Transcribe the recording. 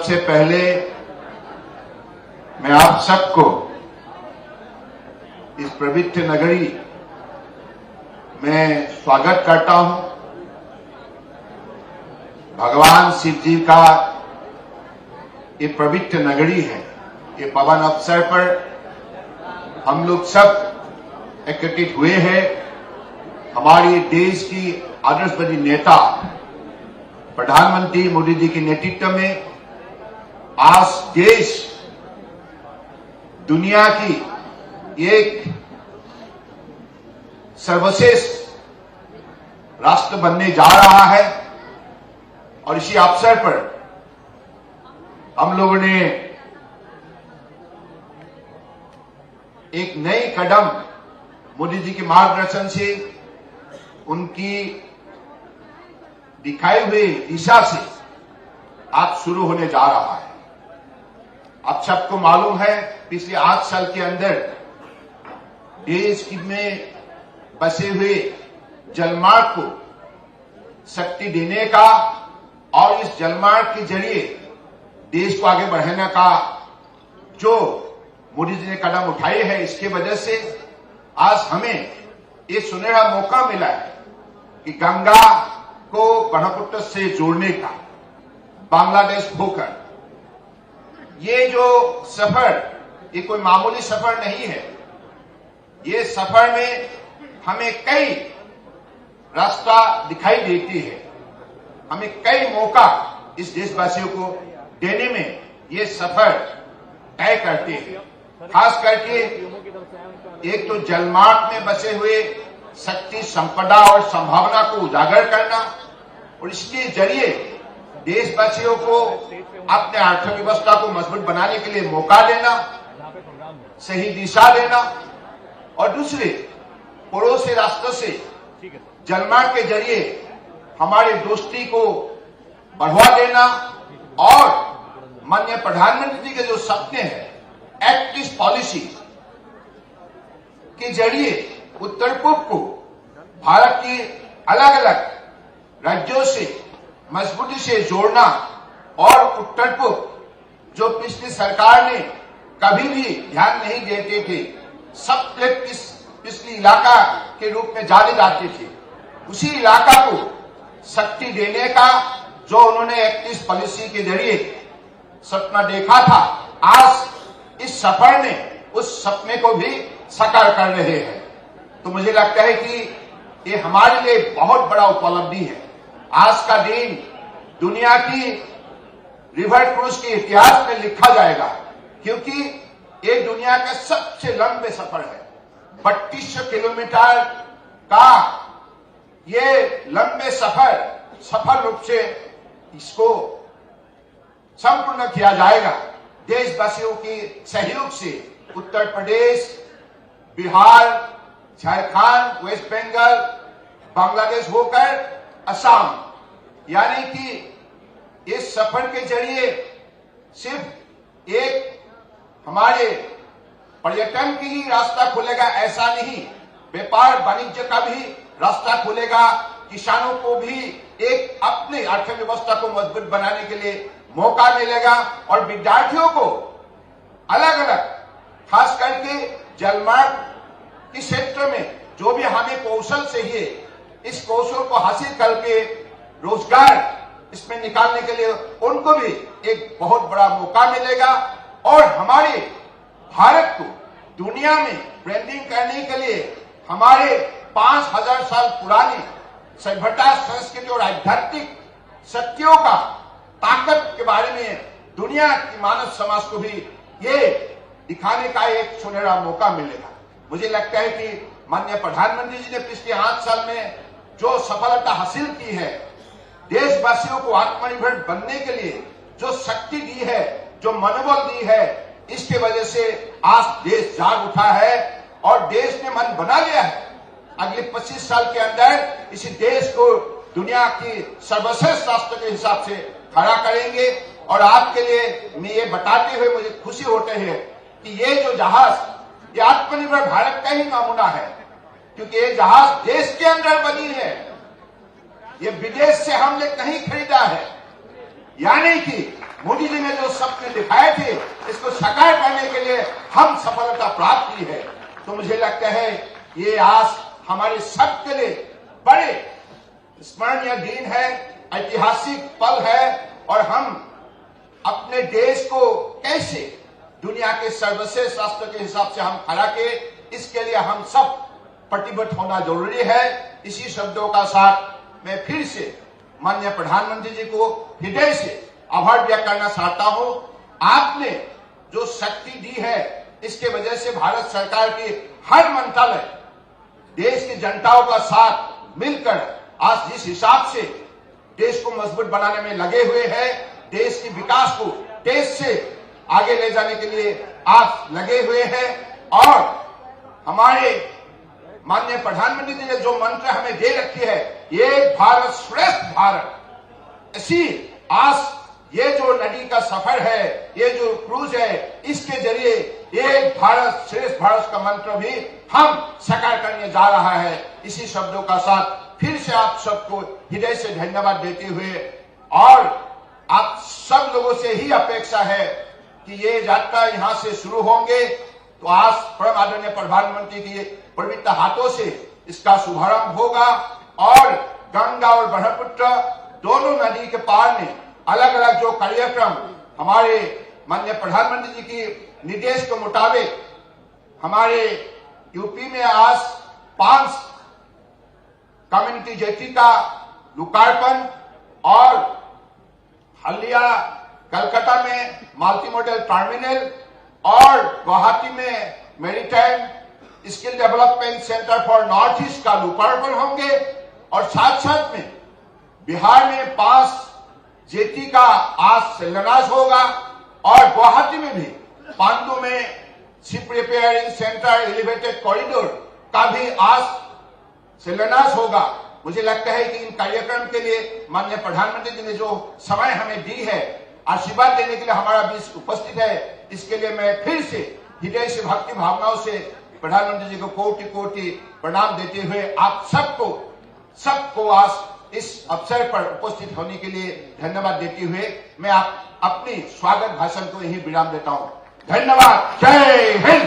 सबसे पहले मैं आप सबको इस पवित्र नगरी में स्वागत करता हूं। भगवान शिव जी का ये पवित्र नगरी है। ये पवन अवसर पर हम लोग सब एकत्रित हुए हैं। हमारे देश की आदर्शवादी नेता प्रधानमंत्री मोदी जी के नेतृत्व में आज देश दुनिया की एक सर्वश्रेष्ठ राष्ट्र बनने जा रहा है और इसी अवसर पर हम लोगों ने एक नई कदम मोदी जी के मार्गदर्शन से उनकी दिखाई हुई दिशा से आज शुरू होने जा रहा है। आप सबको मालूम है पिछले 8 साल के अंदर देश में बसे हुए जलमार्ग को शक्ति देने का और इस जलमार्ग के जरिए देश को आगे बढ़ाने का जो मोदी जी ने कदम उठाए हैं, इसके वजह से आज हमें ये सुनहरा मौका मिला है कि गंगा को ब्रह्मपुत्र से जोड़ने का बांग्लादेश होकर ये जो सफर, ये कोई मामूली सफर नहीं है। ये सफर में हमें कई रास्ता दिखाई देती है, हमें कई मौका इस देशवासियों को देने में ये सफर तय करते हैं। खास करके एक तो जलमार्ग में बसे हुए शक्ति, संपदा और संभावना को उजागर करना और इसके जरिए देशवासियों को अपने अर्थव्यवस्था को मजबूत बनाने के लिए मौका देना, सही दिशा देना और दूसरे पड़ोसी राष्ट्र से जलमार्ग के जरिए हमारे दोस्ती को बढ़ावा देना और माननीय प्रधानमंत्री जी के जो सपने हैं, एक्ट ईस्ट पॉलिसी के जरिए उत्तर पूर्व को भारत की अलग अलग राज्यों से मजबूती से जोड़ना और उत्तर पूर्व जो पिछली सरकार ने कभी भी ध्यान नहीं देते थे, सब पिछली इलाका के रूप में जाने जाते थे, उसी इलाका को शक्ति देने का जो उन्होंने एक्ट ईस्ट पॉलिसी के जरिए सपना देखा था, आज इस सफर में उस सपने को भी साकार कर रहे हैं। तो मुझे लगता है कि ये हमारे लिए बहुत बड़ा उपलब्धि है। आज का दिन दुनिया की रिवर क्रूज के इतिहास में लिखा जाएगा, क्योंकि ये दुनिया का सबसे लंबे सफर है। 3200 किलोमीटर का ये लंबे सफर सफल रूप से इसको संपूर्ण किया जाएगा देशवासियों के सहयोग से। उत्तर प्रदेश, बिहार, झारखंड, वेस्ट बंगाल, बांग्लादेश होकर असम, यानी कि इस सफर के जरिए सिर्फ एक हमारे पर्यटन की ही रास्ता खुलेगा ऐसा नहीं, व्यापार वाणिज्य का भी रास्ता खुलेगा। किसानों को भी एक अपनी अर्थव्यवस्था को मजबूत बनाने के लिए मौका मिलेगा और विद्यार्थियों को अलग अलग, खास करके जलमार्ग के क्षेत्र में जो भी हमें कौशल चाहिए, इस कौशल को हासिल करके रोजगार इसमें निकालने के लिए उनको भी एक बहुत बड़ा मौका मिलेगा और हमारे भारत को दुनिया में ब्रांडिंग करने के लिए हमारे 5000 साल पुरानी सभ्यता, संस्कृति और आध्यात्मिक शक्तियों का ताकत के बारे में दुनिया की मानव समाज को भी ये दिखाने का एक सुनहरा मौका मिलेगा। मुझे लगता है कि माननीय प्रधानमंत्री जी ने पिछले 8 साल में जो सफलता हासिल की है, देशवासियों को आत्मनिर्भर बनने के लिए जो शक्ति दी है, जो मनोबल दी है, इसके वजह से आज देश जाग उठा है और देश ने मन बना लिया है अगले 25 साल के अंदर इसी देश को दुनिया की सर्वश्रेष्ठ राष्ट्र के हिसाब से खड़ा करेंगे। और आपके लिए मैं ये बताते हुए मुझे खुशी होते हैं कि ये जो जहाज, ये आत्मनिर्भर भारत का ही नमूना है, क्योंकि ये जहाज देश के अंदर बनी है, ये विदेश से हमने नहीं खरीदा है। यानी कि मोदी जी ने जो सपने दिखाए थे, इसको साकार करने के लिए हम सफलता प्राप्त की है। तो मुझे लगता है ये आज हमारे सबके लिए बड़े स्मरणीय दिन है, ऐतिहासिक पल है, और हम अपने देश को कैसे दुनिया के सर्वश्रेष्ठ राष्ट्र के हिसाब से हम खड़ा के, इसके लिए हम सब प्रतिबद्ध होना जरूरी है। इसी शब्दों का साथ मैं फिर से माननीय प्रधानमंत्री जी को हृदय से आभार व्यक्त करना चाहता हूं। आपने जो शक्ति दी है, इसके वजह से भारत सरकार के हर मंत्रालय देश की जनताओं का साथ मिलकर आज जिस हिसाब से देश को मजबूत बनाने में लगे हुए हैं, देश के विकास को देश से आगे ले जाने के लिए आप लगे हुए हैं। और हमारे माननीय प्रधानमंत्री जी ने जो मंत्र हमें दे रखी है, एक भारत श्रेष्ठ भारत, ऐसी आज ये जो नदी का सफर है, ये जो क्रूज है, इसके जरिए एक भारत श्रेष्ठ भारत का मंत्र भी हम साकार करने जा रहा है। इसी शब्दों का साथ फिर से आप सबको हृदय से धन्यवाद देते हुए, और आप सब लोगों से ही अपेक्षा है कि ये यात्रा यहां से शुरू होंगे तो आज परम आदरणीय प्रधानमंत्री के पवित्र हाथों से इसका शुभारंभ होगा, और गंगा और ब्रह्मपुत्र दोनों नदी के पार में अलग अलग जो कार्यक्रम हमारे माननीय प्रधानमंत्री जी के निर्देश के मुताबिक हमारे यूपी में आज 5 कम्युनिटी जेटी का लोकार्पण, और हल्दिया कलकत्ता में मल्टी मॉडल टर्मिनल, और गुवाहाटी में maritime skill development centre for north east का लोकार्पण होंगे। और साथ साथ में बिहार में 5 जेटी का आज शिलान्यास होगा, और गुवाहाटी में भी पांडु में ship repairing centre elevated corridor का भी आज शिलान्यास होगा। मुझे लगता है कि इन कार्यक्रम के लिए माननीय प्रधानमंत्री जी ने जो समय हमें दी है, आशीर्वाद देने के लिए हमारा बीच उपस्थित है, इसके लिए मैं फिर से हृदय से भक्ति भावनाओं से प्रधानमंत्री जी को कोटि कोटि प्रणाम देते हुए आप सबको आज इस अवसर पर उपस्थित होने के लिए धन्यवाद देते हुए मैं अपनी स्वागत भाषण को यही विराम देता हूं। धन्यवाद। जय हिंद।